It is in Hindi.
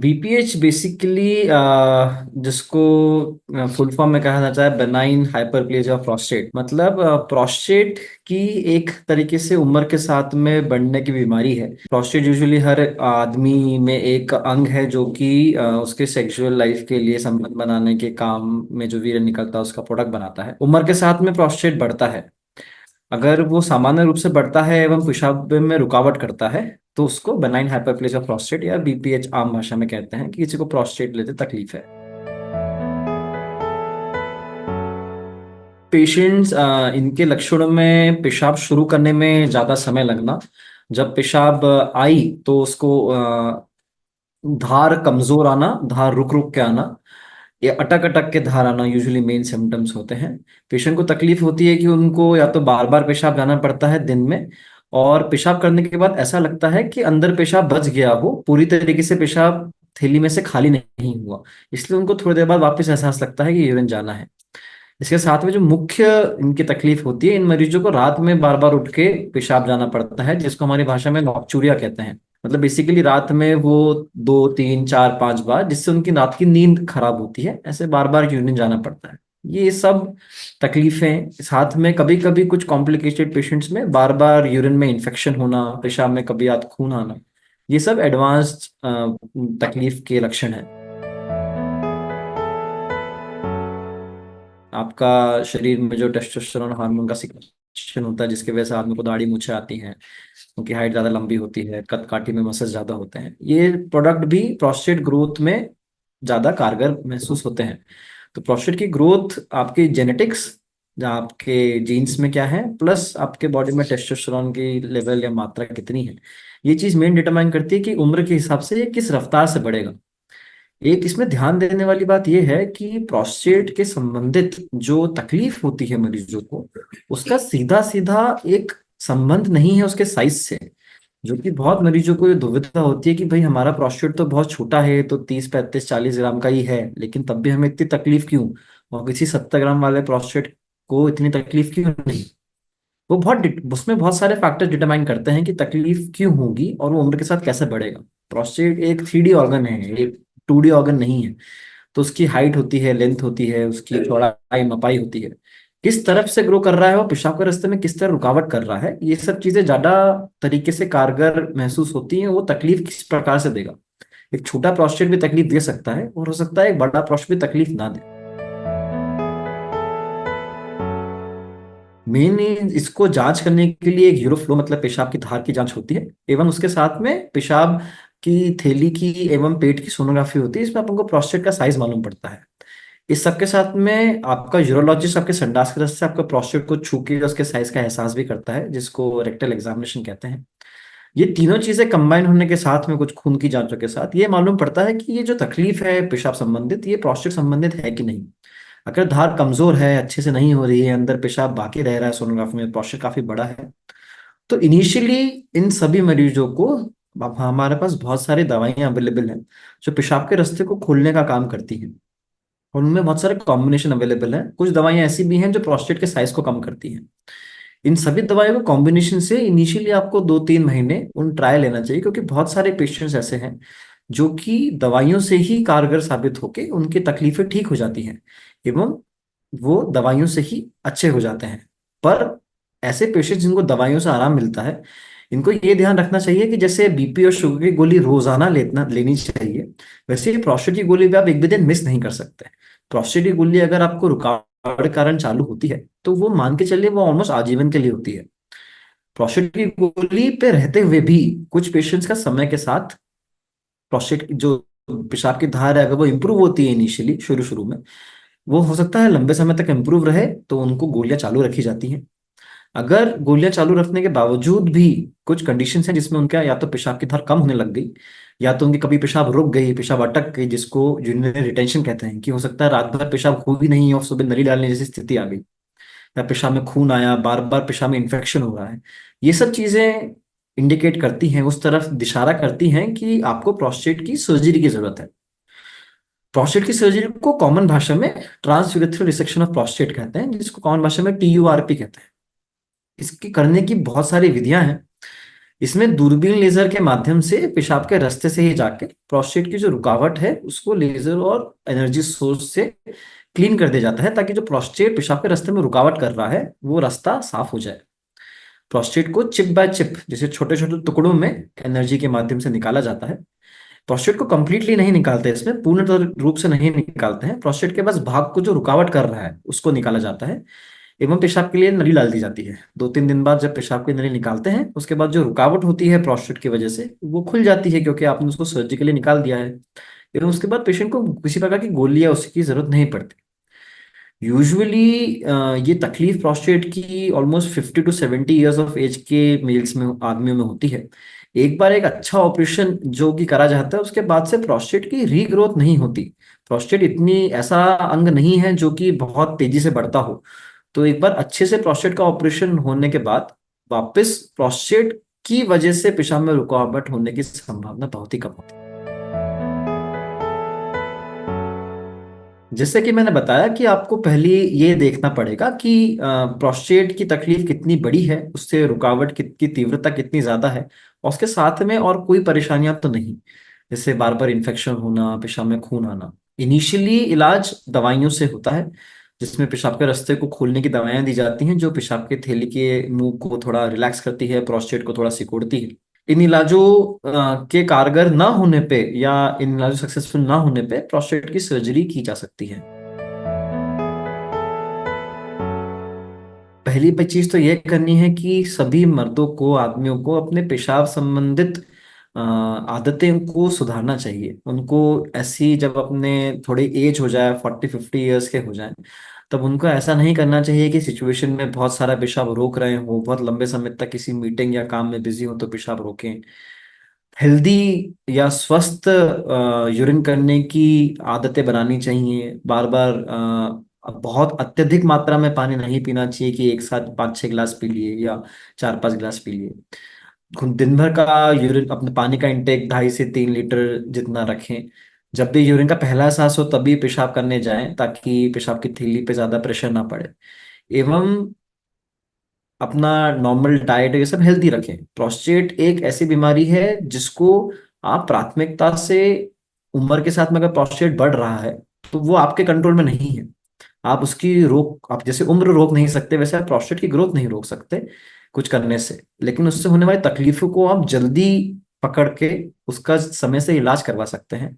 बीपीएच बेसिकली जिसको फुल फॉर्म में कहा जाता है बेनाइन हाइपरप्लेजिया ऑफ प्रोस्टेट, मतलब प्रोस्टेट की एक तरीके से उम्र के साथ में बढ़ने की बीमारी है। प्रोस्टेट यूजुअली हर आदमी में एक अंग है जो कि उसके सेक्सुअल लाइफ के लिए संबंध बनाने के काम में जो वीर्य निकलता है उसका प्रोडक्ट बनाता है। उम्र के साथ में प्रोस्टेट बढ़ता है। अगर वो सामान्य रूप से बढ़ता है एवं पेशाब में रुकावट करता है तो उसको बेनाइन हाइपरप्लेजिया ऑफ प्रोस्टेट या बीपीएच आम भाषा में कहते हैं कि किसी को प्रोस्टेट लेते तकलीफ है। पेशेंट्स इनके लक्षणों में पेशाब शुरू करने में ज्यादा समय लगना। जब पेशाब आई तो उसको धार कमजोर आना, धार रुक रुक के आना, या अटक अटक के धार आना यूजुअली मेन सिम्टम्स होते हैं। पेशेंट को तकलीफ होती है कि उनको या तो बार बार पेशाब जाना पड़ता है दिन में, और पेशाब करने के बाद ऐसा लगता है कि अंदर पेशाब बच गया हो, पूरी तरीके से पेशाब थैली में से खाली नहीं हुआ, इसलिए उनको थोड़ी देर बाद वापस एहसास लगता है कि यूरिन जाना है। इसके साथ में जो मुख्य इनकी तकलीफ होती है, इन मरीजों को रात में बार बार उठ के पेशाब जाना पड़ता है, जिसको हमारी भाषा में नॉक्चूरिया कहते हैं। मतलब बेसिकली रात में वो 2 3 4 5 बार, जिससे उनकी रात की नींद खराब होती है, ऐसे बार बार यूरिन जाना पड़ता है। ये सब तकलीफें, साथ में कभी कभी कुछ कॉम्प्लिकेटेड पेशेंट्स में बार बार यूरिन में इन्फेक्शन होना, पेशाब में कभी याद खून आना, ये सब एडवांस्ड तकलीफ के लक्षण हैं। आपका शरीर में जो टेस्टोस्टेरोन हार्मोन का सिक्रेशन होता है, जिसकी वजह से आदमी को दाढ़ी मूछें आती हैं, उनकी हाइट ज्यादा लंबी होती है, कद काठी में मसल ज्यादा होते हैं, ये प्रोडक्ट भी प्रोस्टेट ग्रोथ में ज्यादा कारगर महसूस होते हैं। तो प्रोस्टेट की ग्रोथ आपकी जेनेटिक्स, जहाँ आपके जीन्स में क्या है, प्लस आपके बॉडी में टेस्टोस्टेरोन की लेवल या मात्रा कितनी है, ये चीज मेन डिटरमाइन करती है कि उम्र के हिसाब से ये किस रफ्तार से बढ़ेगा। एक इसमें ध्यान देने वाली बात यह है कि प्रोस्टेट के संबंधित जो तकलीफ होती है मरीजों को, उसका सीधा सीधा एक संबंध नहीं है उसके साइज से। जो कि बहुत मरीजों को ये दुविधा होती है कि भाई हमारा प्रोस्टेट तो बहुत छोटा है, तो 30 35 40 ग्राम का ही है, लेकिन तब भी हमें इतनी तकलीफ क्यों, और किसी 70 ग्राम वाले प्रोस्टेट को इतनी तकलीफ क्यों नहीं। वो उसमें बहुत सारे फैक्टर डिटरमाइन करते हैं कि तकलीफ क्यों होगी और वो उम्र के साथ कैसे बढ़ेगा। प्रोस्टेट एक 3D ऑर्गन है, एक 2D ऑर्गन नहीं है। तो उसकी हाइट होती है, लेंथ होती है, उसकी चौड़ाई मपाई होती है, किस तरफ से ग्रो कर रहा है और पेशाब के रास्ते में किस तरह रुकावट कर रहा है, ये सब चीजें ज्यादा तरीके से कारगर महसूस होती हैं वो तकलीफ किस प्रकार से देगा। एक छोटा प्रोस्टेट भी तकलीफ दे सकता है, और हो सकता है एक बड़ा प्रोस्टेट भी तकलीफ ना दे। मेन इसको जांच करने के लिए एक यूरोफ्लो मतलब पेशाब की धार की जांच होती है, एवं उसके साथ में पेशाब की थैली की एवं पेट की सोनोग्राफी होती है, इसमें आपको प्रोस्टेट का साइज मालूम पड़ता है। इस सब के साथ में आपका यूरोलॉजिस्ट आपके संडास के रास्ते से आपके प्रोस्टेट को छू के उसके साइज का एहसास भी करता है, जिसको रेक्टल एग्जामिनेशन कहते हैं। ये तीनों चीजें कंबाइन होने के साथ में कुछ खून की जांचों के साथ ये मालूम पड़ता है कि ये जो तकलीफ है पेशाब संबंधित, ये प्रोस्टेट संबंधित है कि नहीं। अगर धार कमजोर है, अच्छे से नहीं हो रही है, अंदर पेशाब बाकी रह रहा है, सोनोग्राफी में प्रोस्टेट काफी बड़ा है, तो इनिशियली इन सभी मरीजों को अब हमारे पास बहुत सारी दवाइयां अवेलेबल हैं जो पेशाब के रास्ते को खोलने का काम करती हैं। और उनमें बहुत सारे कॉम्बिनेशन अवेलेबल हैं। कुछ दवाइयां ऐसी भी हैं जो प्रोस्टेट के साइज को कम करती हैं। इन सभी दवाइयों के कॉम्बिनेशन से इनिशियली आपको 2 3 महीने उन ट्रायल लेना चाहिए, क्योंकि बहुत सारे पेशेंट्स ऐसे हैं जो कि दवाइयों से ही कारगर साबित होकर उनकी तकलीफें ठीक हो जाती हैं, एवं वो दवाइयों से ही अच्छे हो जाते हैं। पर ऐसे पेशेंट्स जिनको दवाइयों से आराम मिलता है, इनको ये ध्यान रखना चाहिए कि जैसे बीपी और शुगर की गोली रोजाना लेनी चाहिए, वैसे ही प्रोस्टेट की गोली भी आप एक भी दिन मिस नहीं कर सकते। प्रोस्टेट की गोली अगर आपको रुकावट के कारण चालू होती है तो वो मान के चलिए वो ऑलमोस्ट आजीवन के लिए होती है। प्रोस्टेट की गोली पे रहते हुए भी कुछ पेशेंट्स का समय के साथ प्रोस्टेट की जो पेशाब की धार है, अगर वो इंप्रूव होती है इनिशियली शुरू शुरू में, वो हो सकता है लंबे समय तक इम्प्रूव रहे, तो उनको गोलियां चालू रखी जाती हैं। अगर गोलियां चालू रखने के बावजूद भी कुछ कंडीशंस हैं जिसमें उनका या तो पेशाब की धार कम होने लग गई, या तो उनकी कभी पेशाब रुक गई, पेशाब अटक गई, जिसको यूरिनरी रिटेंशन कहते हैं, कि हो सकता है रात भर पेशाब हुई भी नहीं और सुबह नली डालने जैसी स्थिति आ गई, या पेशाब में खून आया, बार बार पेशाब में इन्फेक्शन हो रहा है, ये सब चीजें इंडिकेट करती हैं, उस तरफ इशारा करती हैं कि आपको प्रोस्टेट की सर्जरी की जरूरत है। प्रोस्टेट की सर्जरी को कॉमन भाषा में ट्रांसयूरेथ्रल रिसेक्शन ऑफ प्रोस्टेट कहते हैं, जिसको कॉमन भाषा में TURP कहते हैं। इसकी करने की बहुत सारी विधियां हैं। इसमें दूरबीन लेजर के माध्यम से पेशाब के रास्ते से ही जाके प्रोस्टेट की जो रुकावट है उसको लेजर और एनर्जी सोर्स से क्लीन कर दिया जाता है, ताकि जो प्रोस्टेट पेशाब के रास्ते में रुकावट कर रहा है वो रास्ता साफ हो जाए। प्रोस्टेट को चिप बाय चिप, जैसे छोटे छोटे टुकड़ों में एनर्जी के माध्यम से निकाला जाता है। प्रोस्टेट को कंप्लीटली नहीं निकालते, इसमें पूर्ण रूप से नहीं निकालते हैं। प्रोस्टेट के बस भाग को जो रुकावट कर रहा है उसको निकाला जाता है, एवं पेशाब के लिए नली डाल दी जाती है। 2-3 दिन बाद जब पेशाब की नली निकालते हैं, उसके बाद जो रुकावट होती है प्रोस्टेट की वजह से वो खुल जाती है, क्योंकि आपने उसको सर्जिकली निकाल दिया है। एवं उसके बाद पेशेंट को किसी प्रकार की गोली या उसकी जरूरत नहीं पड़ती। यूजुअली ये तकलीफ प्रोस्टेट की almost 50 to 70 years of age के मेल्स में, आदमियों में होती है। एक बार एक अच्छा ऑपरेशन जो कि करा जाता है, उसके बाद से प्रोस्टेट की रीग्रोथ नहीं होती। प्रोस्टेट इतनी ऐसा अंग नहीं है जो कि बहुत तेजी से बढ़ता हो। तो एक बार अच्छे से प्रोस्टेट का ऑपरेशन होने के बाद वापस प्रोस्टेट की वजह से पेशाब में रुकावट होने की संभावना बहुत ही कम होती है। जैसे कि मैंने बताया कि आपको पहले ये देखना पड़ेगा कि प्रोस्टेट की तकलीफ कितनी बड़ी है, उससे रुकावट की तीव्रता कितनी ज्यादा है, और उसके साथ में और कोई परेशानियां तो नहीं, जैसे बार बार इन्फेक्शन होना, पेशाब में खून आना। इनिशियली इलाज दवाइयों से होता है, जिसमें पेशाब के रास्ते को खोलने की दवाइयां दी जाती हैं, जो पेशाब के थैली के मुंह को थोड़ा रिलैक्स करती है, प्रोस्टेट को थोड़ा सिकोड़ती है। इन इलाजों के कारगर ना होने पे या इन इलाजों सक्सेसफुल ना होने पे प्रोस्टेट की सर्जरी की जा सकती है। पहली चीज तो यह करनी है कि सभी मर्दों को, आदमियों को अपने पेशाब संबंधित आदतें को सुधारना चाहिए। उनको ऐसी, जब अपने थोड़ी एज हो जाए, 40-50 ईयर्स के हो जाए, तब उनको ऐसा नहीं करना चाहिए कि सिचुएशन में बहुत सारा पेशाब रोक रहे हो, बहुत लंबे समय तक किसी मीटिंग या काम में बिजी हो तो पेशाब रोकें। हेल्दी या स्वस्थ यूरिन करने की आदतें बनानी चाहिए। बार बार बहुत अत्यधिक मात्रा में पानी नहीं पीना चाहिए कि एक साथ 5-6 गिलास पी लिए या 4-5 गिलास पी लिए। दिन भर का यूरिन, अपने पानी का इंटेक 2.5 से 3 लीटर जितना रखें। जब भी यूरिन का पहला एहसास हो तभी पेशाब करने जाएं, ताकि पेशाब की थैली पे ज्यादा प्रेशर ना पड़े। एवं अपना नॉर्मल डाइट ये सब हेल्दी रखें। प्रोस्टेट एक ऐसी बीमारी है जिसको आप प्राथमिकता से, उम्र के साथ में अगर प्रोस्टेट बढ़ रहा है तो वो आपके कंट्रोल में नहीं है। आप उसकी रोक, आप जैसे उम्र रोक नहीं सकते, वैसे आप प्रोस्टेट की ग्रोथ नहीं रोक सकते कुछ करने से, लेकिन उससे होने वाली तकलीफों को आप जल्दी पकड़ के उसका समय से इलाज करवा सकते हैं।